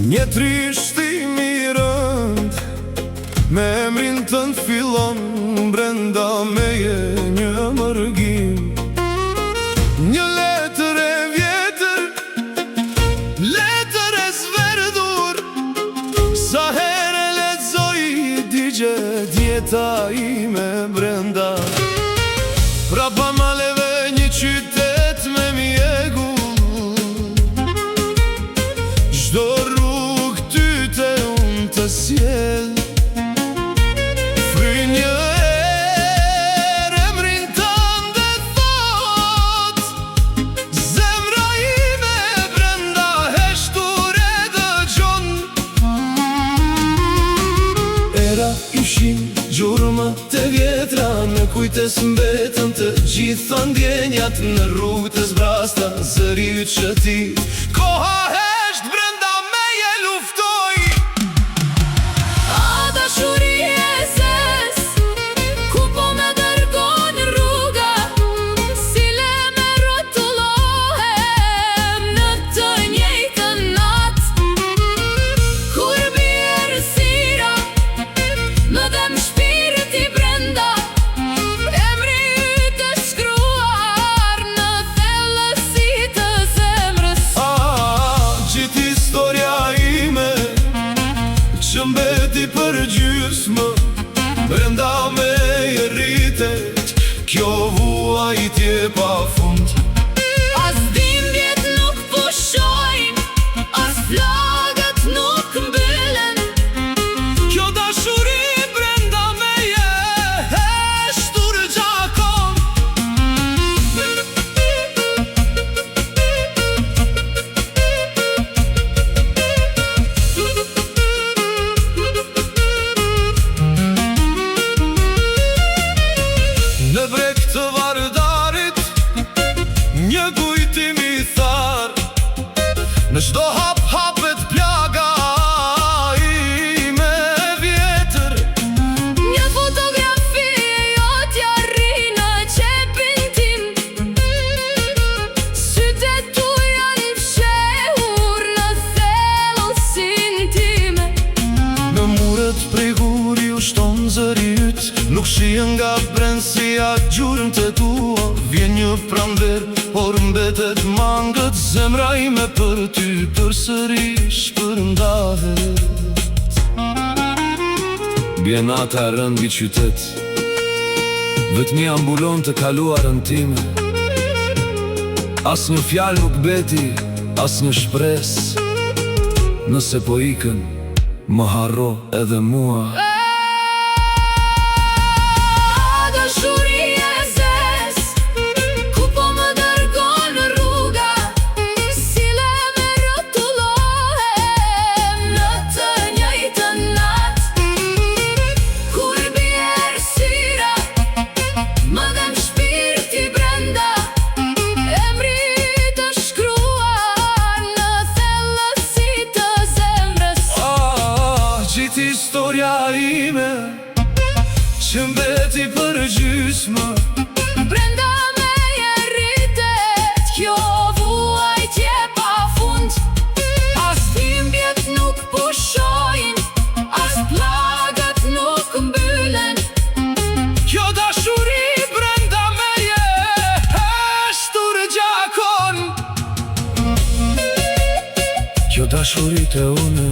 Një trishtim i rënd me emrin tënd fillon, brenda meje një mërgim. Një letër e vjetër, letër e zverdur, sa herë lexoj digjet jeta ime brenda. Prapa maleve një qytet me mjegull, çdo rrugë ty te unë të sjell. Fry një herë emrin tënd e thot, zemra ime brenda heshtur e dëgjon. Era ishim gjurmë të vjetra, në kujtes mbetën të gjitha ndjenjat, në rrugë të zbrasta zëri yt shëtit. Koha hesht brenda meje luftoj. A dashuri e zes, ku po me dërgon rruga, si le me rrotullohem në të njëjtën nat. Kur bie errësira, më dhem shpirti brenda, emri yt është shkruar në thellësi të zemrës. Gjithë historia ime që mbeti për gjysmë, brenda meje rritet kjo vuajtje pa fund. As dhimbjet nuk pushojnë, as flagët nuk mbyllen. Kjo dashuri brenda meje heshtur gjakon. Në breg të Vardarit një kujtim i thar, në çdo hap hapet plaga ime e vjetër. Një fotografi e jotja rri në qepin tim, sytë tu janë fshehur në thellësin time. Në muret prej guri u shton zëri yt, nuk shihen nga brend si atë gjurmë të tua. Vjen një pranver, por mbetet mangët, zemra ime për ty përsëri shpërndahet. Bjen nata e rënd mbi qytet, vetëm ambulon të kaluarën time. As një fjalë nuk beti, as një shpresë, nëse po ikën, më harro edhe mua. A dashuri e zes, ku po më dërgon rruga, si le me rrotullohem në të njëjtën nat. Kur bie errësira, më dhem shpirti brenda, emri yt është shkruar në thellësi të zemrës. Gjithë historia ime që mbeti për gjysmë, Brenda meje rritet kjo vuajtje pa fund. As dhimbjet nuk pushojnë, as plagët nuk mbyllen. kjo dashuri brenda meje heshtur gjakon. Kjo dashuri te une